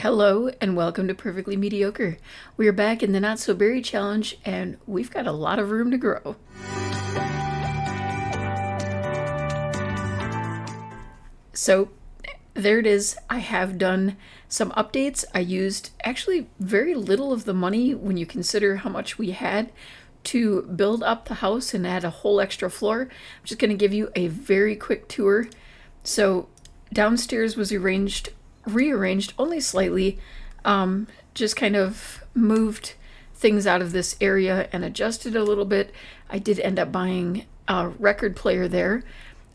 Hello and welcome to Perfectly Mediocre. We are back in the Not So Berry Challenge and we've got a lot of room to grow. So there it is. I have done some updates. I used actually very little of the money when you consider how much we had to build up the house and add a whole extra floor. I'm just going to give you a very quick tour. So downstairs was rearranged only slightly, just kind of moved things out of this area and adjusted a little bit. I did end up buying a record player there.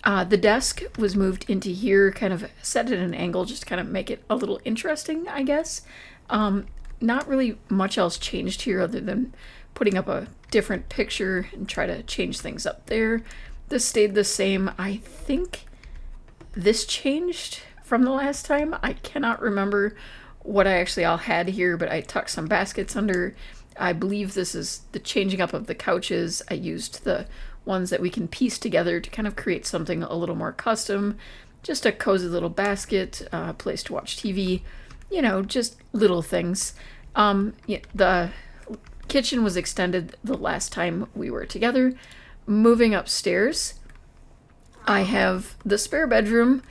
The desk was moved into here, kind of set at an angle, just to kind of make it a little interesting, I guess. Not really much else changed here other than putting up a different picture and try to change things up there. This stayed the same. I think this changed from the last time. I cannot remember what I actually all had here, but I tucked some baskets under. I believe this is the changing up of the couches. I used the ones that we can piece together to kind of create something a little more custom. Just a cozy little basket, place to watch TV, just little things. The kitchen was extended the last time we were together. Moving upstairs, I have the spare bedroom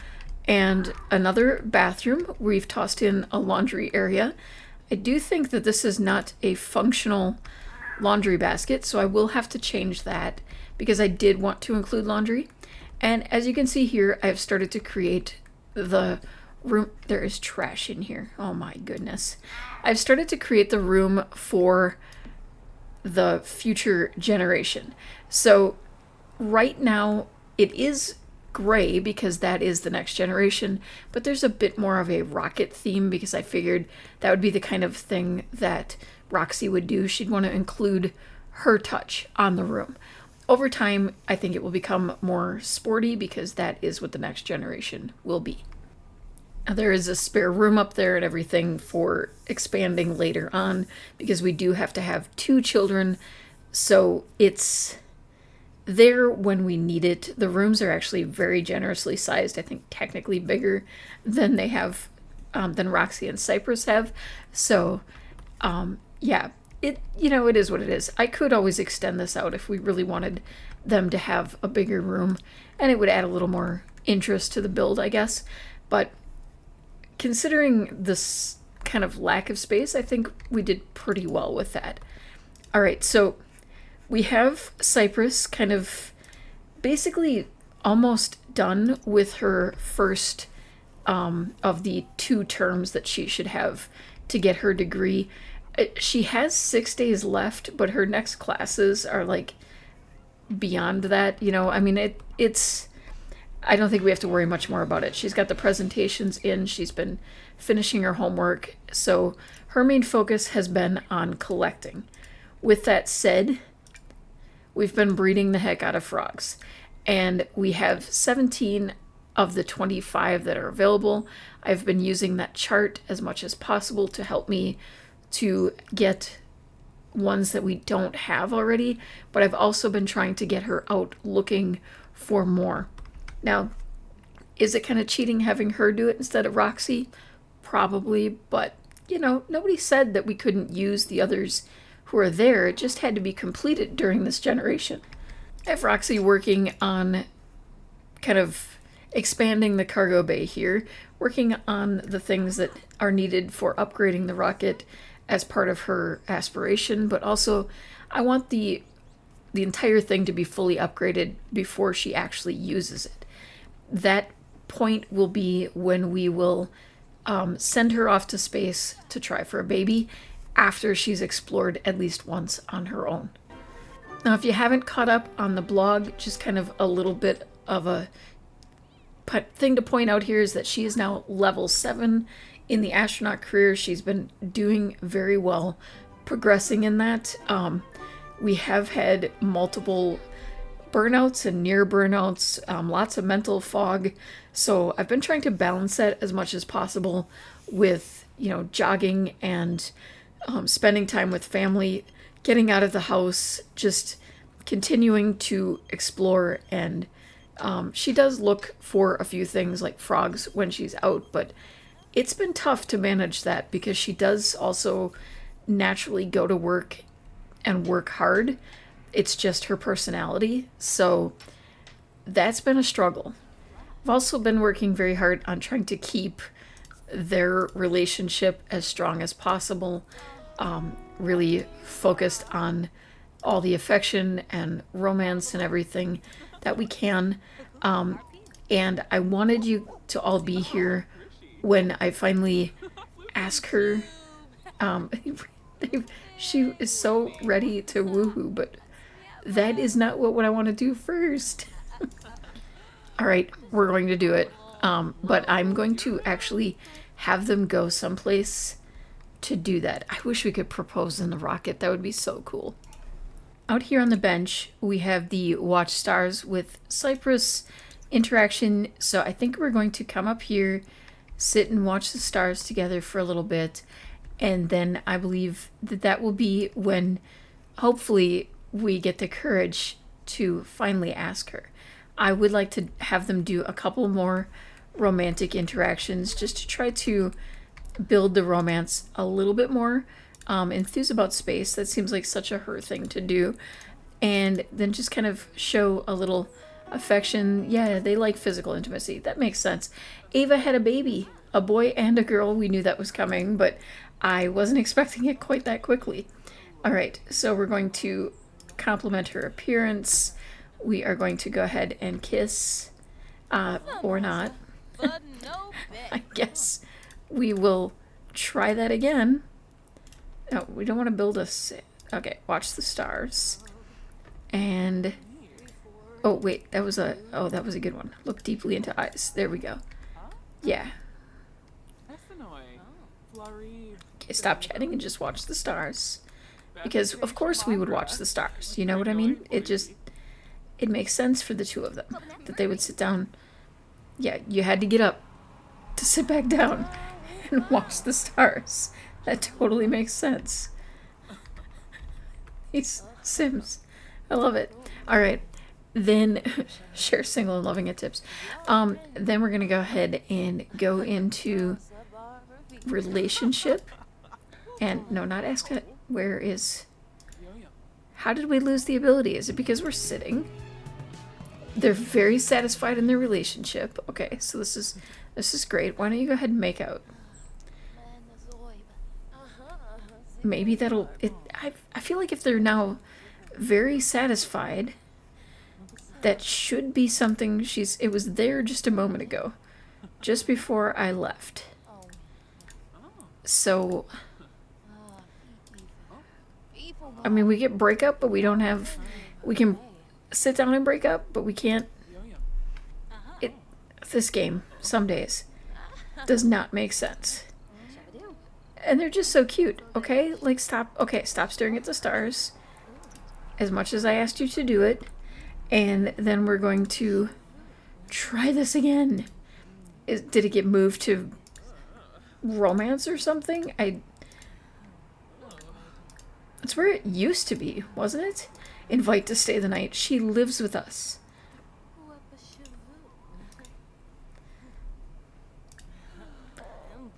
and another bathroom. We've tossed in a laundry area. I do think that this is not a functional laundry basket, so I will have to change that because I did want to include laundry. And as you can see here, I've started to create the room. There is trash in here. Oh my goodness. I've started to create the room for the future generation. So right now it is gray because that is the next generation, but there's a bit more of a rocket theme because I figured that would be the kind of thing that Roxy would do. She'd want to include her touch on the room. Over time, I think it will become more sporty because that is what the next generation will be. Now, there is a spare room up there and everything for expanding later on because we do have to have 2 children, so it's there when we need it. The rooms are actually very generously sized. I think technically bigger than they have, than Roxy and Cypress have. So, yeah, it is what it is. I could always extend this out if we really wanted them to have a bigger room, and it would add a little more interest to the build, I guess. But considering this kind of lack of space, I think we did pretty well with that. All right, so we have Cypress kind of basically almost done with her first of the 2 terms that she should have to get her degree. She has 6 days left, but her next classes are like beyond that. I mean, it's I don't think we have to worry much more about it. She's got the presentations in. She's been finishing her homework. So her main focus has been on collecting. With that said, we've been breeding the heck out of frogs. And we have 17 of the 25 that are available. I've been using that chart as much as possible to help me to get ones that we don't have already. But I've also been trying to get her out looking for more. Now, is it kind of cheating having her do it instead of Roxy? Probably, but, nobody said that we couldn't use the others who are there. It just had to be completed during this generation. I have Roxy working on kind of expanding the cargo bay here, working on the things that are needed for upgrading the rocket as part of her aspiration, but also I want the entire thing to be fully upgraded before she actually uses it. That point will be when we will send her off to space to try for a baby after she's explored at least once on her own. Now, if you haven't caught up on the blog, just kind of a little bit of a thing to point out here is that she is now level 7 in the astronaut career. She's been doing very well, progressing in that. We have had multiple burnouts and near burnouts, lots of mental fog. So I've been trying to balance that as much as possible with, jogging and spending time with family, getting out of the house, just continuing to explore. And she does look for a few things like frogs when she's out, but It's been tough to manage that because she does also naturally go to work and work hard. It's just her personality. So that's been a struggle. I've also been working very hard on trying to keep their relationship as strong as possible, really focused on all the affection and romance and everything that we can. And I wanted you to all be here when I finally ask her. Um, she is so ready to woohoo, but that is not what I want to do first. All right, we're going to do it. But I'm going to actually have them go someplace to do that. I wish we could propose in the rocket. That would be so cool. Out here on the bench, we have the watch stars with Cypress interaction. So I think we're going to come up here, sit and watch the stars together for a little bit. And then I believe that that will be when hopefully we get the courage to finally ask her. I would like to have them do a couple more romantic interactions just to try to build the romance a little bit more. Enthuse about space. That seems like such a her thing to do. And then just kind of show a little affection. Yeah, they like physical intimacy. That makes sense. Ava had a baby, a boy and a girl. We knew that was coming, but I wasn't expecting it quite that quickly. All right, so we're going to compliment her appearance. We are going to go ahead and kiss, or not. I guess we will try that again. No, we don't want to build a... Okay, watch the stars. And... Oh, wait, that was a... Oh, that was a good one. Look deeply into eyes. There we go. Yeah. Okay, stop chatting and just watch the stars. Because, of course, we would watch the stars. You know what I mean? It just... It makes sense for the two of them. That they would sit down. Yeah, you had to get up to sit back down and watch the stars. That totally makes sense. These Sims. I love it. Alright. Then, share single and loving it tips. Then we're going to go ahead and go into relationship. And, no, not ask that. Where is... How did we lose the ability? Is it because we're sitting? They're very satisfied in their relationship. Okay, so this is great. Why don't you go ahead and make out? Maybe that'll... I feel like if they're now very satisfied, that should be something she's... It was there just a moment ago. Just before I left. So... I mean, we get breakup, but we don't have... We can sit down and break up, but we can't... This game, some days, does not make sense. And they're just so cute, okay? Like, stop... Okay, stop staring at the stars. As much as I asked you to do it. And then we're going to try this again. Did it get moved to romance or something? It's where it used to be, wasn't it? Invite to stay the night. She lives with us.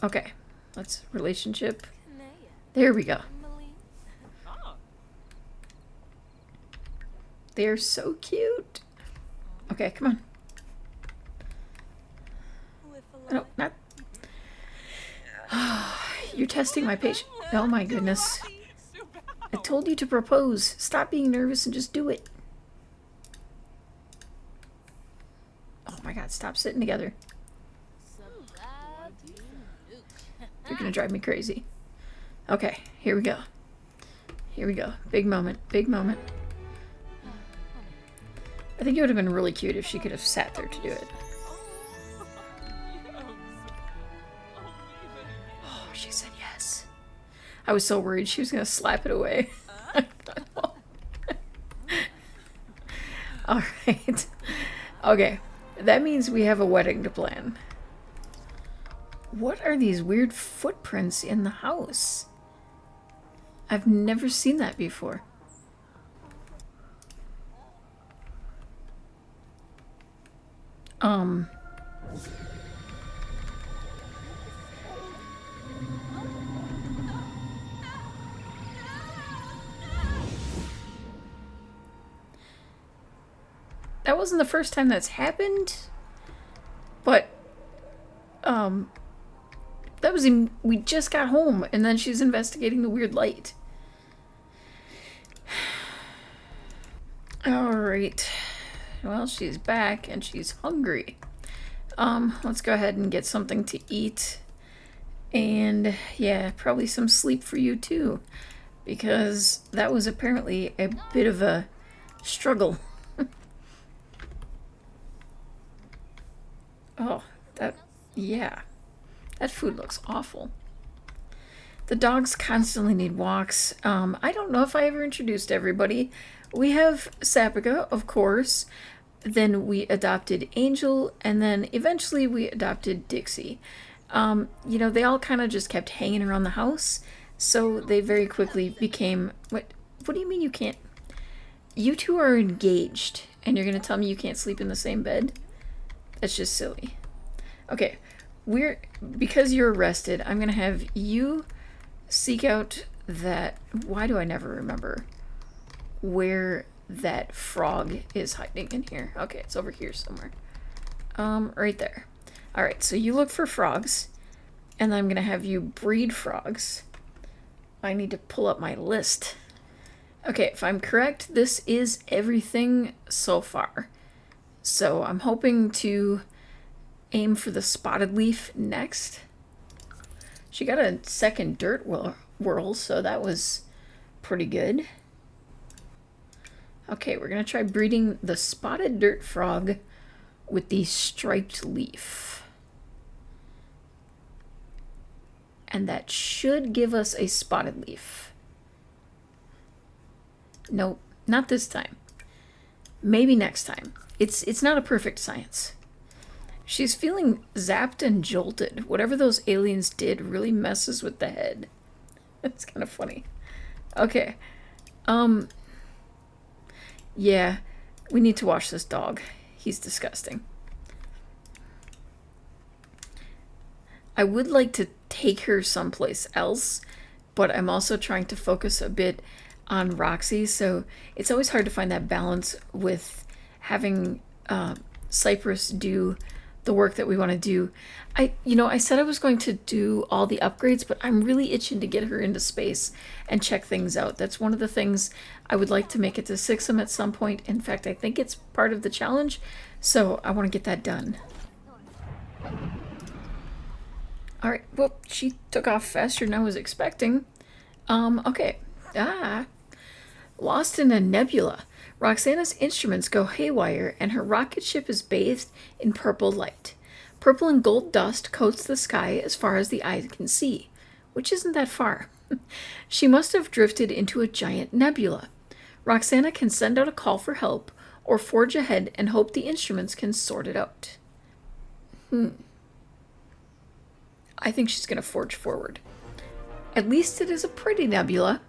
Okay, let's relationship. There we go. They're so cute. Okay, come on. No, not... You're testing my patience. Oh my goodness. I told you to propose. Stop being nervous and just do it. Oh my god, stop sitting together. You're gonna drive me crazy. Okay, here we go. Here we go. Big moment. Big moment. I think it would have been really cute if she could have sat there to do it. Oh, she said yes. I was so worried she was gonna slap it away. Alright. Okay. That means we have a wedding to plan. What are these weird footprints in the house? I've never seen that before. that wasn't the first time that's happened, but that was we just got home, and then she's investigating the weird light. All right. Well, she's back and she's hungry. Let's go ahead and get something to eat. And yeah, probably some sleep for you too, because that was apparently a bit of a struggle. Oh, yeah. That food looks awful. The dogs constantly need walks. I don't know if I ever introduced everybody. We have Sapica, of course. Then we adopted Angel, and then eventually we adopted Dixie. You know, they all kind of just kept hanging around the house, so they very quickly became... What do you mean you can't... You two are engaged, and you're going to tell me you can't sleep in the same bed? That's just silly. Okay, because you're arrested, I'm going to have you seek out that... Why do I never remember where that frog is hiding in here? Okay, it's over here somewhere. Right there. Alright, so you look for frogs, and I'm going to have you breed frogs. I need to pull up my list. Okay, if I'm correct, this is everything so far. So I'm hoping to aim for the spotted leaf next. She got a second dirt whirl, so that was pretty good. Okay, we're going to try breeding the spotted dirt frog with the striped leaf. And that should give us a spotted leaf. Nope, not this time. Maybe next time. It's not a perfect science. She's feeling zapped and jolted. Whatever those aliens did really messes with the head. It's kind of funny. Okay. Yeah, we need to wash this dog. He's disgusting. I would like to take her someplace else, but I'm also trying to focus a bit on Roxy, so it's always hard to find that balance with having Cypress do the work that we want to do. I said I was going to do all the upgrades, but I'm really itching to get her into space and check things out. That's one of the things I would like to make it to Sixum at some point. In fact, I think it's part of the challenge, so I want to get that done. Alright, well, she took off faster than I was expecting. Okay. Lost in a nebula. Roxana's instruments go haywire, and her rocket ship is bathed in purple light. Purple and gold dust coats the sky as far as the eye can see, which isn't that far. She must have drifted into a giant nebula. Roxana can send out a call for help, or forge ahead and hope the instruments can sort it out. I think she's going to forge forward. At least it is a pretty nebula.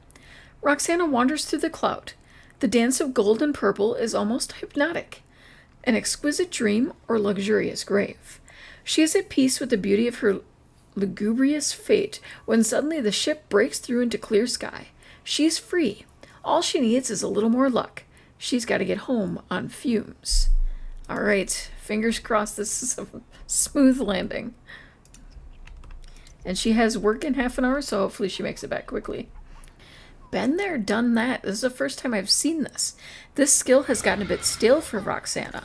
Roxana wanders through the cloud. The dance of gold and purple is almost hypnotic. An exquisite dream or luxurious grave. She is at peace with the beauty of her lugubrious fate when suddenly the ship breaks through into clear sky. She's free. All she needs is a little more luck. She's got to get home on fumes. All right, fingers crossed this is a smooth landing. And she has work in half an hour, so hopefully she makes it back quickly. Been there, done that. This is the first time I've seen this. This skill has gotten a bit stale for Roxana.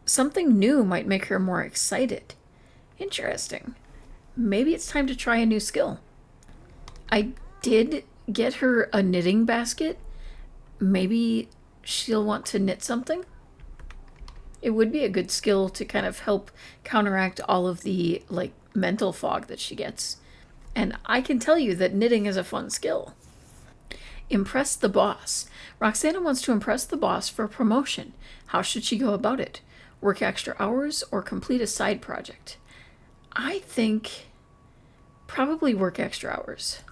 Something new might make her more excited. Interesting. Maybe it's time to try a new skill. I did get her a knitting basket. Maybe she'll want to knit something. It would be a good skill to kind of help counteract all of the, mental fog that she gets. And I can tell you that knitting is a fun skill. Impress the boss. Roxana wants to impress the boss for a promotion. How should she go about it? Work extra hours or complete a side project? I think probably work extra hours.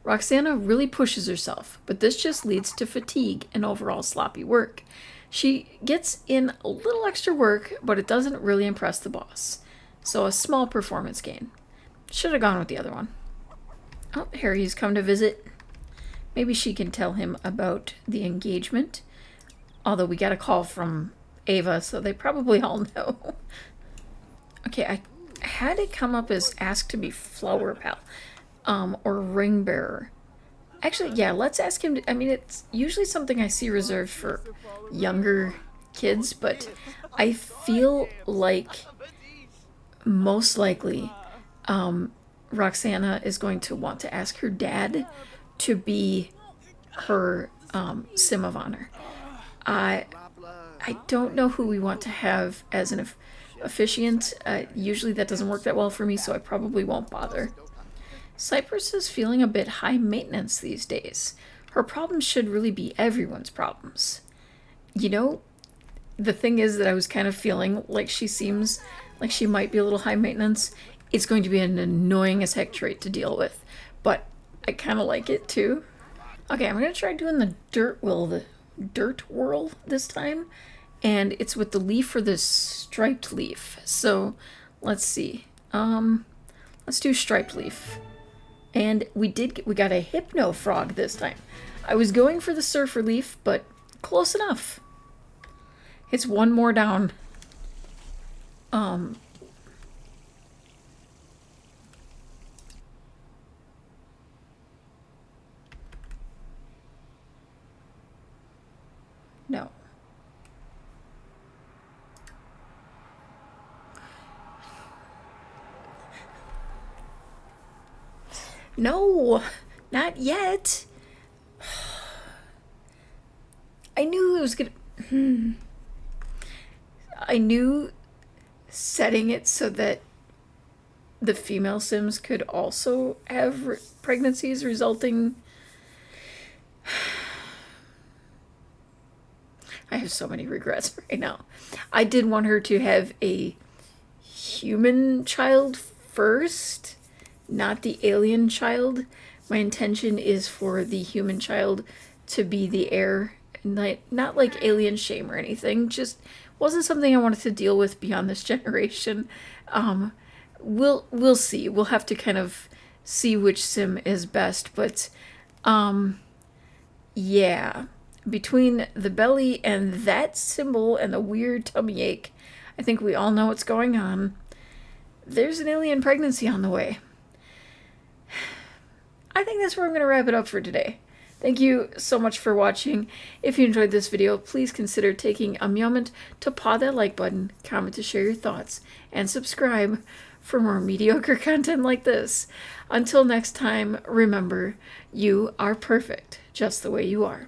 Roxana really pushes herself, but this just leads to fatigue and overall sloppy work. She gets in a little extra work, but it doesn't really impress the boss. So a small performance gain. Should have gone with the other one. Oh, Harry's come to visit. Maybe she can tell him about the engagement. Although we got a call from Ava, so they probably all know. Okay, I had it come up as ask to be flower pal, or ring bearer. Actually, yeah, let's ask him to, I mean, it's usually something I see reserved for younger kids, but I feel like most likely Roxana is going to want to ask her dad to be her sim of honor. I don't know who we want to have as an officiant. Usually that doesn't work that well for me, so I probably won't bother. Cypress is feeling a bit high maintenance these days. Her problems should really be everyone's problems. You know, the thing is that I was kind of feeling like she seems like she might be a little high maintenance. It's going to be an annoying as heck trait to deal with, but I kind of like it too. Okay, I'm going to try doing the dirt whirl this time, and it's with the leaf for this striped leaf. So let's see. Let's do striped leaf. And we got a hypno frog this time. I was going for the surfer leaf, but close enough. It's one more down. No. No, not yet. I knew it was gonna... I knew setting it so that the female Sims could also have pregnancies resulting... I have so many regrets right now. I did want her to have a human child first, not the alien child. My intention is for the human child to be the heir. Not like alien shame or anything, just wasn't something I wanted to deal with beyond this generation. We'll see. We'll have to kind of see which sim is best, but yeah. Between the belly and that symbol and the weird tummy ache, I think we all know what's going on. There's an alien pregnancy on the way. I think that's where I'm going to wrap it up for today. Thank you so much for watching. If you enjoyed this video, please consider taking a moment to paw that like button, comment to share your thoughts, and subscribe for more mediocre content like this. Until next time, remember, you are perfect just the way you are.